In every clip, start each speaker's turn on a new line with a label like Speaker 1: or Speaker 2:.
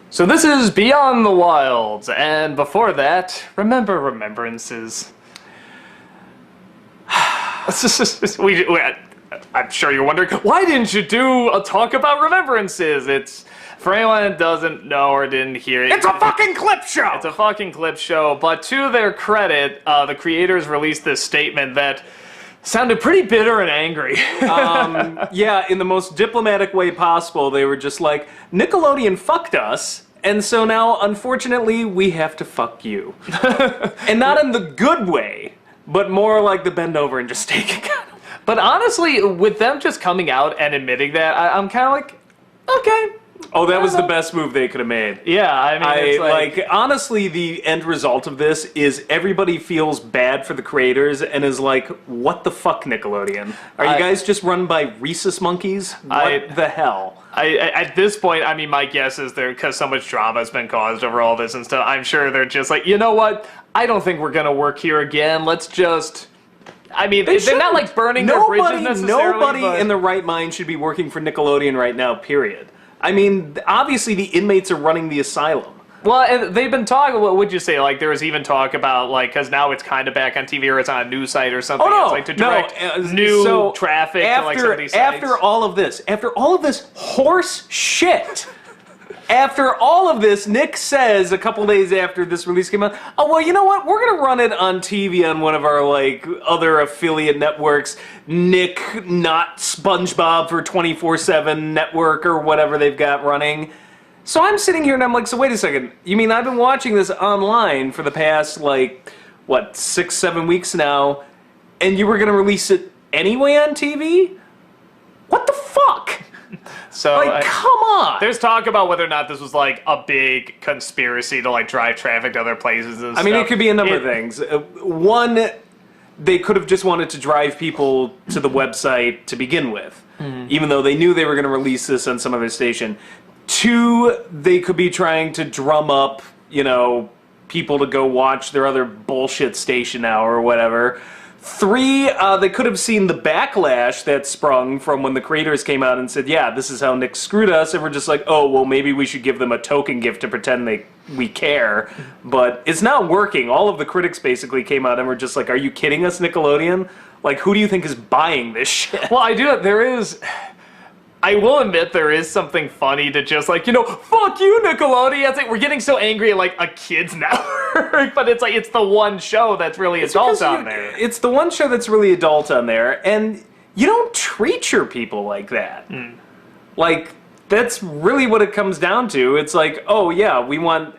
Speaker 1: So this is Beyond the Wilds, and before that, remember Remembrances. I'm sure you're wondering, why didn't you do a talk about Remembrances? It's, for anyone that doesn't know or didn't hear it,
Speaker 2: It's a fucking clip show!
Speaker 1: it's a fucking clip show, but to their credit, the creators released this statement that sounded pretty bitter and angry.
Speaker 2: Yeah, in the most diplomatic way possible, they were just like, Nickelodeon fucked us, and so now, unfortunately, we have to fuck you. And not in the good way, but more like the bend over and just take it.
Speaker 1: But honestly, with them just coming out and admitting that, I'm kind of like, okay.
Speaker 2: Oh, that was the best move they could have made.
Speaker 1: Yeah, I mean, it's like
Speaker 2: honestly, the end result of this is everybody feels bad for the creators and is like, what the fuck, Nickelodeon? Are you guys just run by rhesus monkeys? What the hell?
Speaker 1: at this point, I mean, my guess is because so much drama has been caused over all this and stuff, I'm sure they're just like, you know what? I don't think we're going to work here again. Let's just... I mean, they're not like burning their bridges necessarily.
Speaker 2: Nobody in the right mind should be working for Nickelodeon right now, period. I mean, obviously the inmates are running the asylum.
Speaker 1: Well, and they've been talking, what would you say, like, there was even talk about, like, because now it's kind of back on TV or it's on a news site or something.
Speaker 2: Oh, no,
Speaker 1: it's like to direct new traffic to, like, some of these sites.
Speaker 2: After all of this horse shit, after all of this, Nick says a couple days after this release came out, oh, well, you know what? We're going to run it on TV on one of our, like, other affiliate networks. Nick, not SpongeBob for 24/7 network or whatever they've got running. So I'm sitting here and I'm like, so wait a second. You mean I've been watching this online for the past, like, what, 6-7 weeks now, and you were going to release it anyway on TV? What the fuck?
Speaker 1: So,
Speaker 2: like, come on!
Speaker 1: There's talk about whether or not this was, like, a big conspiracy to, like, drive traffic to other places and stuff.
Speaker 2: I mean, it could be a number of things. One, they could have just wanted to drive people to the website to begin with, even though they knew they were going to release this on some other station. Two, they could be trying to drum up, you know, people to go watch their other bullshit station now or whatever. Three, they could have seen the backlash that sprung from when the creators came out and said, yeah, this is how Nick screwed us, and we're just like, oh, well, maybe we should give them a token gift to pretend we care. But it's not working. All of the critics basically came out and were just like, are you kidding us, Nickelodeon? Like, who do you think is buying this shit?
Speaker 1: Well, I will admit there is something funny to just, like, you know, fuck you, Nickelodeon. It's like, we're getting so angry at, like, a kid's network, but it's like, it's the one show that's really adult on there.
Speaker 2: It's the one show that's really adult on there, and you don't treat your people like that. Like, that's really what it comes down to. It's like, oh, yeah, we want...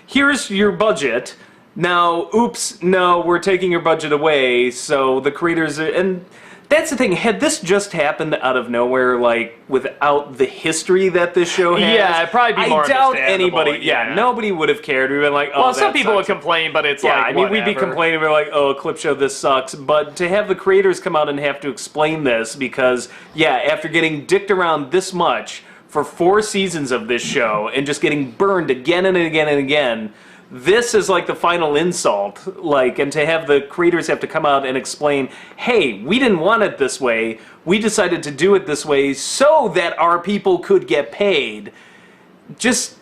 Speaker 2: here's your budget. Now, oops, no, we're taking your budget away, so the creators... and that's the thing, had this just happened out of nowhere, like, without the history that this show has...
Speaker 1: Yeah, it'd probably be more
Speaker 2: I doubt
Speaker 1: understandable,
Speaker 2: anybody... Yeah, nobody would have cared. We've been like, oh,
Speaker 1: well, some
Speaker 2: that
Speaker 1: people would
Speaker 2: sucks.
Speaker 1: complain, but it's
Speaker 2: Yeah,
Speaker 1: like,
Speaker 2: I mean, we'd be
Speaker 1: whatever.
Speaker 2: complaining, we're like, oh, a clip show, this sucks. But to have the creators come out and have to explain this because, yeah, after getting dicked around this much for 4 seasons of this show and just getting burned again and again and again... This is like the final insult, like, and to have the creators have to come out and explain, hey, we didn't want it this way, we decided to do it this way so that our people could get paid. Just,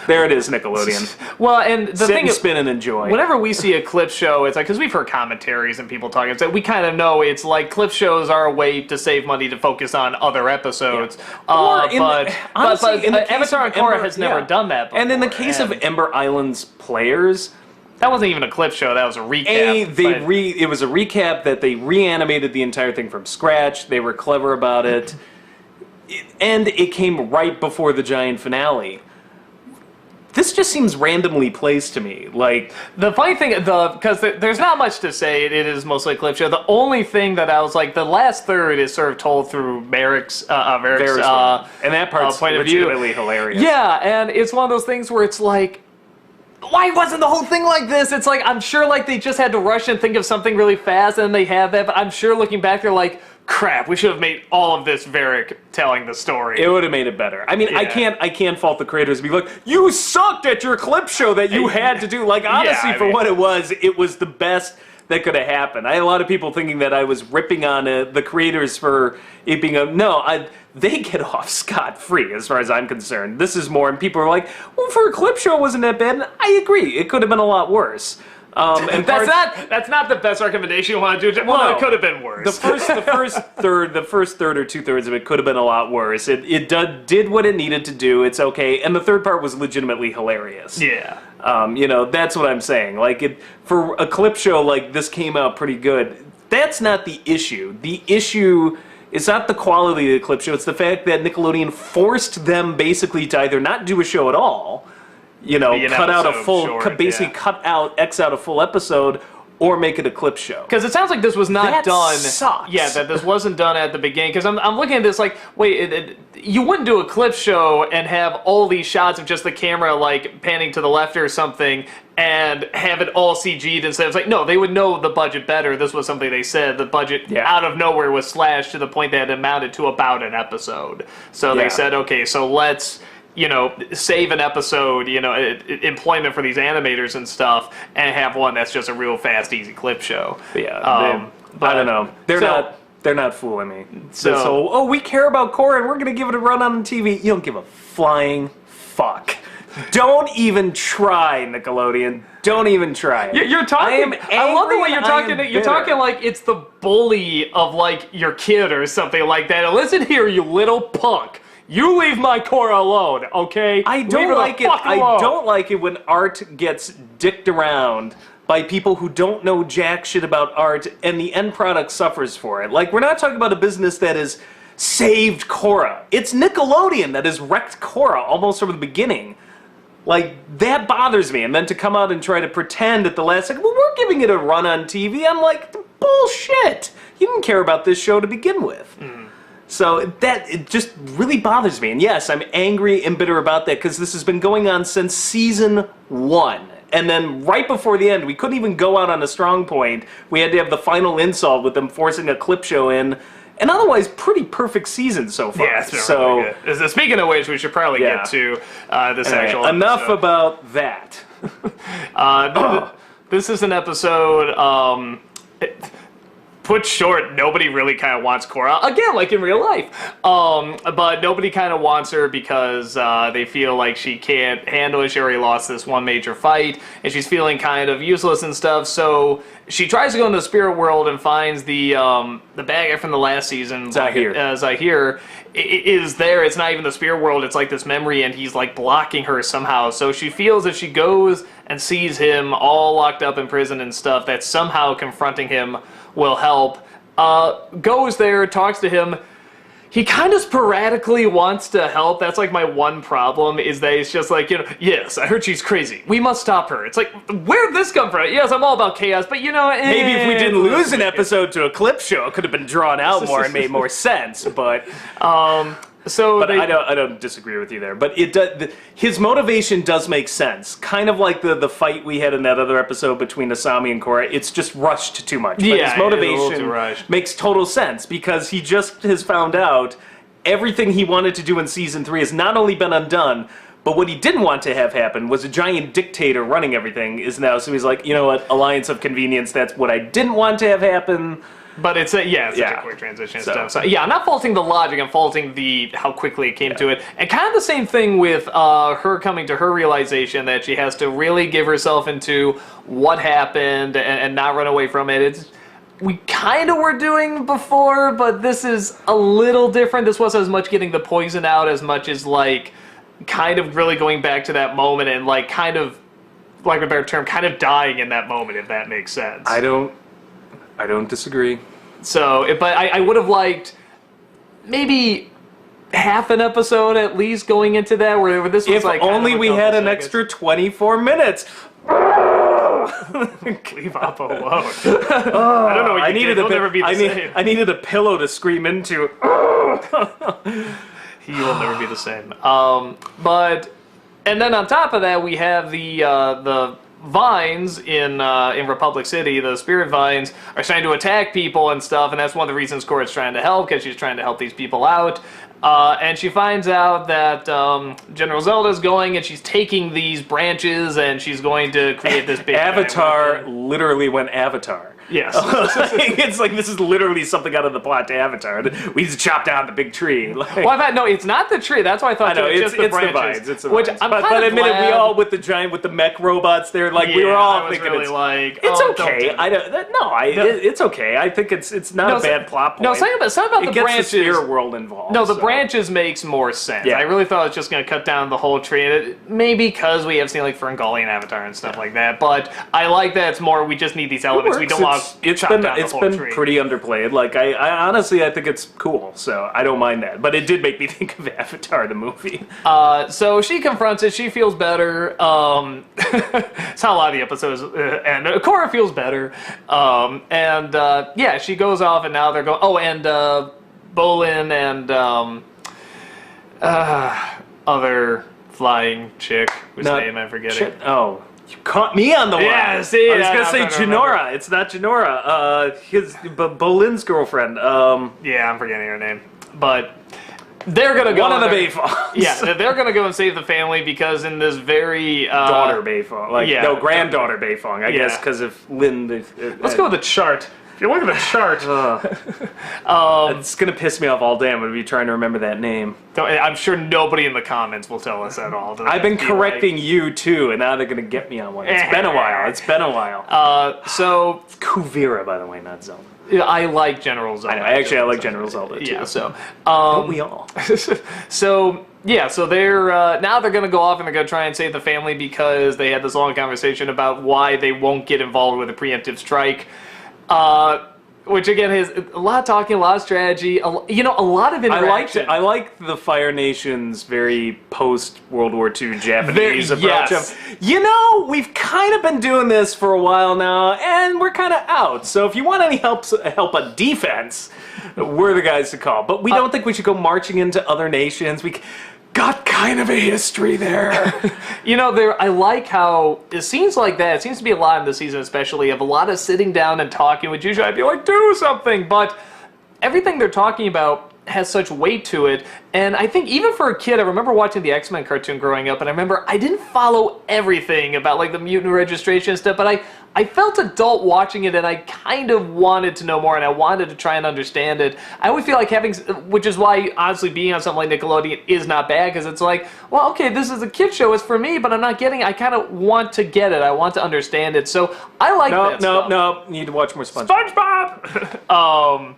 Speaker 2: there it is, Nickelodeon.
Speaker 1: Well, and the
Speaker 2: Sit
Speaker 1: thing
Speaker 2: and
Speaker 1: is,
Speaker 2: spin and enjoy.
Speaker 1: whenever we see a clip show, it's like, because we've heard commentaries and people talking, it's like, we kind of know it's like clip shows are a way to save money to focus on other episodes.
Speaker 2: Yeah. Honestly, in the case
Speaker 1: Avatar and
Speaker 2: of
Speaker 1: Korra
Speaker 2: Ember-
Speaker 1: has never
Speaker 2: yeah.
Speaker 1: done that before.
Speaker 2: And in the case of Ember Island's players...
Speaker 1: That wasn't even a clip show, that was a recap.
Speaker 2: It was a recap that they reanimated the entire thing from scratch. They were clever about it. And it came right before the giant finale. This just seems randomly placed to me. Like,
Speaker 1: the funny thing, because there's not much to say, it is mostly a clip show. The only thing that I was like, the last third is sort of told through Merrick's
Speaker 2: and that part's
Speaker 1: point of view.
Speaker 2: legitimately hilarious.
Speaker 1: Yeah, and it's one of those things where it's like, why wasn't the whole thing like this? It's like, I'm sure like they just had to rush and think of something really fast and they have that, but I'm sure looking back they're like, crap, we should have made all of this Varric telling the story.
Speaker 2: It would have made it better. I mean, yeah. I can't fault the creators and be like, you sucked at your clip show that you had to do. Like, honestly,
Speaker 1: yeah,
Speaker 2: for what it was the best that could have happened. I had a lot of people thinking that I was ripping on the creators for it being a... No, they get off scot-free as far as I'm concerned. This is more, and people are like, well, for a clip show, it wasn't that bad. And I agree. It could have been a lot worse. And
Speaker 1: that's not the best recommendation you want to do. Well, no, it could have been worse.
Speaker 2: The first third or 2/3 of it could have been a lot worse. It did what it needed to do. It's okay. And the third part was legitimately hilarious.
Speaker 1: Yeah.
Speaker 2: That's what I'm saying. Like, for a clip show, like, this came out pretty good. That's not the issue. The issue is not the quality of the clip show. It's the fact that Nickelodeon forced them basically to either not do a show at all, cut out a full, cut out X out a full episode, or make it a clip show.
Speaker 1: Because it sounds like this was not done.
Speaker 2: Sucks.
Speaker 1: Yeah, that this wasn't done at the beginning. Because I'm looking at this like, wait, you wouldn't do a clip show and have all these shots of just the camera like panning to the left or something, and have it all CG'd instead. It's like, no, they would know the budget better. This was something they said. The budget out of nowhere was slashed to the point that it amounted to about an episode. So they said, okay, so let's save an episode, employment for these animators and stuff, and have one that's just a real fast, easy clip show.
Speaker 2: Yeah, but I don't know. They're not fooling me. So we care about Korra and we're gonna give it a run on TV. You don't give a flying fuck. Don't even try, Nickelodeon. Don't even try it.
Speaker 1: You're talking. I love the way you're talking. You're talking like it's the bully of like your kid or something like that. And listen here, you little punk. You leave my Korra alone, okay?
Speaker 2: I don't like it. I don't like it when art gets dicked around by people who don't know jack shit about art, and the end product suffers for it. Like, we're not talking about a business that has saved Korra. It's Nickelodeon that has wrecked Korra almost from the beginning. Like, that bothers me. And then to come out and try to pretend at the last second, well, we're giving it a run on TV. I'm like, bullshit. You didn't care about this show to begin with. So it just really bothers me. And yes, I'm angry and bitter about that because this has been going on since season 1. And then right before the end, we couldn't even go out on a strong point. We had to have the final insult with them forcing a clip show in. And otherwise, pretty perfect season so far.
Speaker 1: Yeah, it's been really good. Speaking of which, we should probably get to this actual episode.
Speaker 2: Enough about that.
Speaker 1: This is an episode... put short, nobody really kind of wants Korra. Again, like in real life. But nobody kind of wants her because they feel like she can't handle it. She already lost this one major fight, and she's feeling kind of useless and stuff. So she tries to go into the spirit world and finds the bad guy from the last season. Zahir is there. It's not even the spirit world. It's like this memory, and he's like blocking her somehow. So she feels if she goes and sees him all locked up in prison and stuff, that somehow confronting him will help. Goes there, talks to him. He kind of sporadically wants to help. That's like my one problem, is that he's just like, yes, I heard she's crazy. We must stop her. It's like, where'd this come from? Yes, I'm all about chaos, but
Speaker 2: maybe if we didn't lose an episode to a clip show, it could have been drawn out more and made more sense, but... I don't disagree with you there. But his motivation does make sense. Kind of like the fight we had in that other episode between Asami and Korra. It's just rushed too much. But his motivation makes total sense because he just has found out everything he wanted to do in Season 3 has not only been undone, but what he didn't want to have happen was a giant dictator running everything is now. So he's like, you know what, alliance of convenience, that's what I didn't want to have happen.
Speaker 1: But it's a quick transition and stuff. So yeah, I'm not faulting the logic. I'm faulting how quickly it came to it. And kind of the same thing with her coming to her realization that she has to really give herself into what happened and not run away from it. We kind of were doing before, but this is a little different. This wasn't as much getting the poison out as much as like kind of really going back to that moment and like kind of, like a better term, kind of dying in that moment, if that makes sense.
Speaker 2: I don't disagree.
Speaker 1: So, but I would have liked maybe half an episode at least going into that, where this was like...
Speaker 2: If only we had an extra 24 minutes.
Speaker 1: Leave up alone. I don't know what you did. He'll never be the same.
Speaker 2: I needed a pillow to scream into.
Speaker 1: He will never be the same. And then on top of that, we have the vines in Republic City. The spirit vines are starting to attack people and stuff, and that's one of the reasons Korra's trying to help, because she's trying to help these people out. And she finds out that General Zelda's going, and she's taking these branches, and she's going to create this big...
Speaker 2: Avatar literally went Avatar.
Speaker 1: Yes.
Speaker 2: It's like this is literally something out of the plot to Avatar. We just chop down the big tree. Like,
Speaker 1: Well, I thought, no, it's not the tree. That's why I thought
Speaker 2: I know,
Speaker 1: it was
Speaker 2: it's
Speaker 1: just the
Speaker 2: the
Speaker 1: branches.
Speaker 2: vines. It's the
Speaker 1: which
Speaker 2: vines.
Speaker 1: I'm
Speaker 2: But
Speaker 1: kind of
Speaker 2: admit it, we
Speaker 1: glad.
Speaker 2: all with the mech robots there. Like we were all
Speaker 1: I was
Speaker 2: thinking
Speaker 1: really
Speaker 2: it's
Speaker 1: like,
Speaker 2: it's
Speaker 1: oh, don't
Speaker 2: okay.
Speaker 1: do that.
Speaker 2: I don't. It's okay. I think it's not a bad plot point.
Speaker 1: No, something about
Speaker 2: it
Speaker 1: the
Speaker 2: gets
Speaker 1: branches.
Speaker 2: the spirit world involved.
Speaker 1: No, the
Speaker 2: so.
Speaker 1: branches makes more sense.
Speaker 2: Yeah.
Speaker 1: I really thought it was just going to cut down the whole tree. And maybe because we have seen like Ferngully and Avatar and stuff like that. But I like that it's more we just need these elements. We don't want to chop down the whole tree.
Speaker 2: It's been pretty underplayed. Like I honestly I think it's cool. So I don't mind that. But it did make me think of Avatar the movie.
Speaker 1: So she confronts it. She feels better. It's how a lot of the episodes end. Korra feels better. Yeah, she goes off, and now they're going. Oh, and Bolin and other flying chick whose name I'm forgetting.
Speaker 2: Oh, you caught me on the one.
Speaker 1: Yeah, see,
Speaker 2: I was gonna
Speaker 1: I'm
Speaker 2: say
Speaker 1: trying to remember.
Speaker 2: Janora. It's not Janora. Bolin's girlfriend.
Speaker 1: Yeah, I'm forgetting her name, but. They're gonna go.
Speaker 2: One of the Bayfongs.
Speaker 1: Yeah, they're gonna go and save the family because in this very
Speaker 2: daughter Bayfong, granddaughter Bayfong, I guess, because if Lin.
Speaker 1: Let's go with the chart. If you look at the chart,
Speaker 2: it's gonna piss me off all day. I'm gonna be trying to remember that name.
Speaker 1: I'm sure nobody in the comments will tell us at all.
Speaker 2: I've been correcting you too, and now they're gonna get me on one. It's been a while. It's been a while.
Speaker 1: So
Speaker 2: it's Kuvira, by the way, not Zelda.
Speaker 1: I like General Zelda.
Speaker 2: I know. I like General Zelda too.
Speaker 1: Yeah. So
Speaker 2: don't we all?
Speaker 1: So yeah. So they're now they're gonna go off and they're gonna try and save the family because they had this long conversation about why they won't get involved with a preemptive strike. Which again is a lot of talking, a lot of strategy, a lot of interaction.
Speaker 2: I like the Fire Nation's very post World War II Japanese approach.
Speaker 1: Yes.
Speaker 2: We've kind of been doing this for a while now, and we're kind of out. So if you want any help on defense, we're the guys to call. But we don't think we should go marching into other nations. We got kind of a history there.
Speaker 1: I like how it seems like that. It seems to be a lot in this season, especially of a lot of sitting down and talking. Which usually I'd be like, do something, but everything they're talking about has such weight to it. And I think even for a kid, I remember watching the X-Men cartoon growing up, and I remember I didn't follow everything about like the mutant registration stuff, but I felt adult watching it, and I kind of wanted to know more, and I wanted to try and understand it. I always feel like which is why, honestly, being on something like Nickelodeon is not bad, because it's like, well, okay, this is a kid show, it's for me, but I'm not getting it. I kind of want to get it. I want to understand it. So I like that stuff.
Speaker 2: No, need to watch more SpongeBob.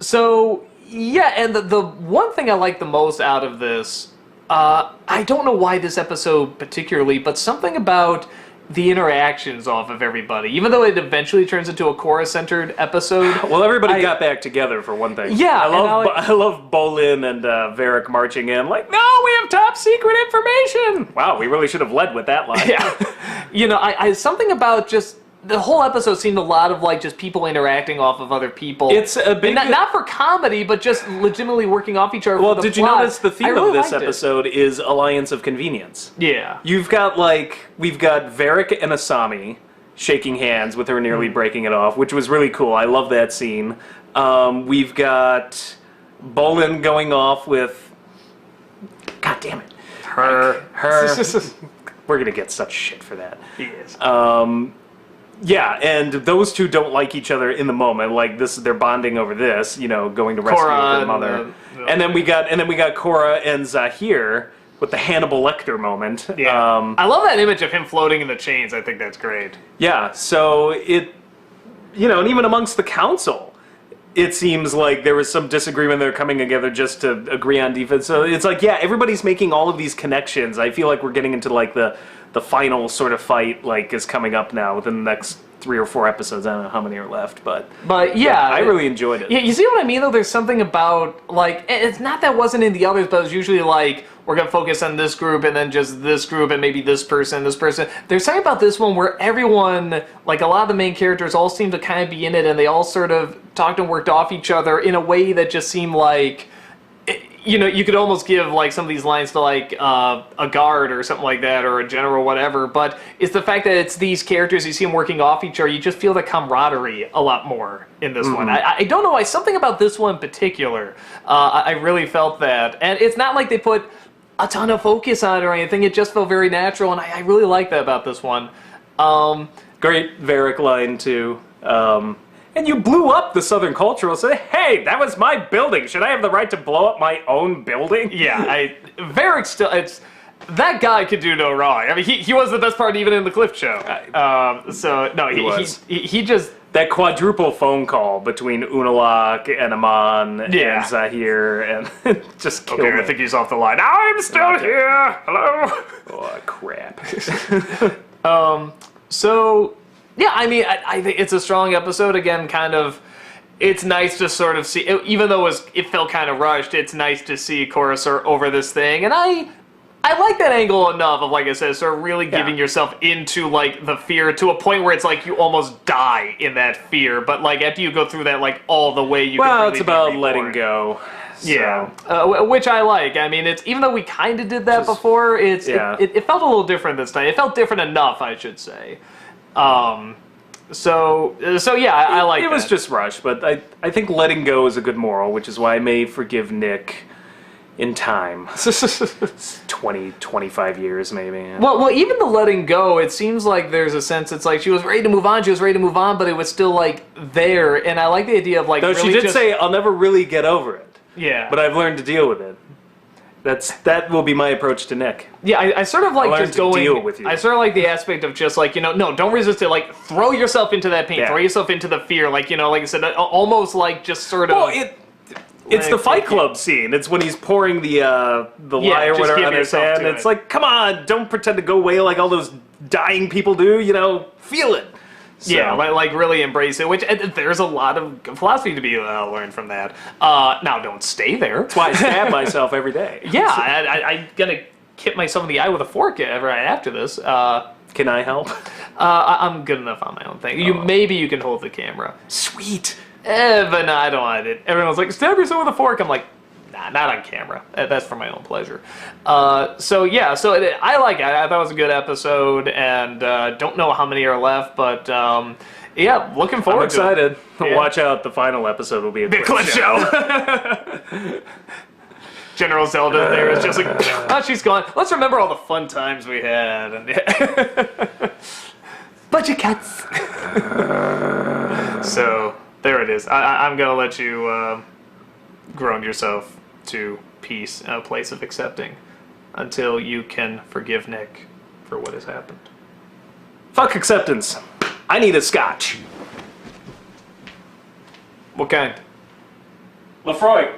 Speaker 1: So, yeah, and the one thing I like the most out of this, I don't know why this episode particularly, but something about the interactions off of everybody, even though it eventually turns into a Korra-centered episode.
Speaker 2: Well, everybody got back together for one thing.
Speaker 1: Yeah,
Speaker 2: I love Bolin and Varric marching in like, no, we have top secret information. Wow, we really should have led with that line.
Speaker 1: Yeah, I something about just the whole episode seemed a lot of like just people interacting off of other people.
Speaker 2: It's a big
Speaker 1: not for comedy, but just legitimately working off each other.
Speaker 2: Well,
Speaker 1: for the
Speaker 2: did you
Speaker 1: plot.
Speaker 2: notice the theme
Speaker 1: really
Speaker 2: of this
Speaker 1: liked it.
Speaker 2: episode is alliance of convenience?
Speaker 1: Yeah.
Speaker 2: We've got Varric and Asami shaking hands with her nearly breaking it off, which was really cool. I love that scene. We've got Bolin going off with, God damn it, her. We're gonna get such shit for that.
Speaker 1: Yes.
Speaker 2: Yeah, and those two don't like each other in the moment. Like they're bonding over this, going to rescue their mother. And then we got Korra and Zahir with the Hannibal Lecter moment.
Speaker 1: Yeah. I love that image of him floating in the chains. I think that's great.
Speaker 2: Yeah. So and even amongst the council, it seems like there was some disagreement. They're coming together just to agree on defense. So it's like, yeah, everybody's making all of these connections. I feel like we're getting into like the final sort of fight is coming up now within the next 3 or 4 episodes. I don't know how many are left, but
Speaker 1: yeah,
Speaker 2: I really enjoyed it.
Speaker 1: Yeah, you see what I mean though? There's something about like it's not that wasn't in the others, but it's usually like we're gonna focus on this group and then just this group and maybe this person. There's something about this one where everyone, like a lot of the main characters, all seem to kind of be in it, and they all sort of talked and worked off each other in a way that just seemed like. You could almost give like some of these lines to like a guard or something like that, or a general, whatever. But it's the fact that it's these characters, you see them working off each other. You just feel the camaraderie a lot more in this one. I don't know why. Something about this one in particular, I really felt that. And it's not like they put a ton of focus on it or anything. It just felt very natural, and I really like that about this one.
Speaker 2: Great Varric line too. And you blew up the Southern Cultural. So, hey, that was my building. Should I have the right to blow up my own building?
Speaker 1: Yeah, Varric still, that guy could do no wrong. I mean, he was the best part even in the Cliff Show. So, no, he just...
Speaker 2: That quadruple phone call between Unalak and Aman and Zahir and just killed me.
Speaker 1: I think he's off the line. I'm still here! Hello?
Speaker 2: Oh, crap.
Speaker 1: So, yeah, I mean, I think it's a strong episode. Again, kind of, it's nice to sort of see, even though it felt kind of rushed, it's nice to see Korra sort of over this thing. And I like that angle enough of, like I said, sort of really giving yourself into, like, the fear to a point where it's like you almost die in that fear. But, like, after you go through that, like, all the way you can really
Speaker 2: it's about letting go. So.
Speaker 1: Yeah, which I like. I mean, it's even though we kind of did that before, it felt a little different this time. It felt different enough, I should say. So yeah, I like it.
Speaker 2: It was just rushed, but I think letting go is a good moral, which is why I may forgive Nick in time. 20, 25 years, maybe.
Speaker 1: Well, even the letting go, it seems like there's a sense it's like she was ready to move on, but it was still, like, there, and I like the idea of, like,
Speaker 2: though
Speaker 1: really
Speaker 2: she did say, I'll never really get over it.
Speaker 1: Yeah.
Speaker 2: But I've learned to deal with it. That will be my approach to Nick.
Speaker 1: Yeah, I sort of like just going...
Speaker 2: deal with you.
Speaker 1: I sort of like the aspect of just, like, no, don't resist it. Like, throw yourself into that pain. Throw yourself into the fear. Like, like I said, almost like just sort of...
Speaker 2: Well, it's the Fight Club scene. It's when he's pouring the lie or whatever on his hand. It's like, come on, don't pretend to go away like all those dying people do. Feel it. So.
Speaker 1: Yeah, like really embrace it. Which there's a lot of philosophy to be learned from that. Now, don't stay there.
Speaker 2: That's why I stab myself every day.
Speaker 1: Yeah, I'm gonna hit myself in the eye with a fork right after this.
Speaker 2: Can I help?
Speaker 1: I'm good enough on my own thing. Maybe you can hold the camera.
Speaker 2: Sweet.
Speaker 1: But no, I don't want it. Everyone's like, stab yourself with a fork. I'm like, nah, not on camera. That's for my own pleasure. So yeah, I like it. I thought it was a good episode, and don't know how many are left, but yeah, looking forward to it.
Speaker 2: I'm excited. Yeah. Watch out, the final episode will be a clip
Speaker 1: show. General Zelda there is just like, oh, she's gone. Let's remember all the fun times we had. And budget cuts. So... there it is. I'm going to let you groan yourself to peace and a place of accepting until you can forgive Nick for what has happened.
Speaker 2: Fuck acceptance. I need a scotch.
Speaker 1: What kind?
Speaker 2: Lafroy.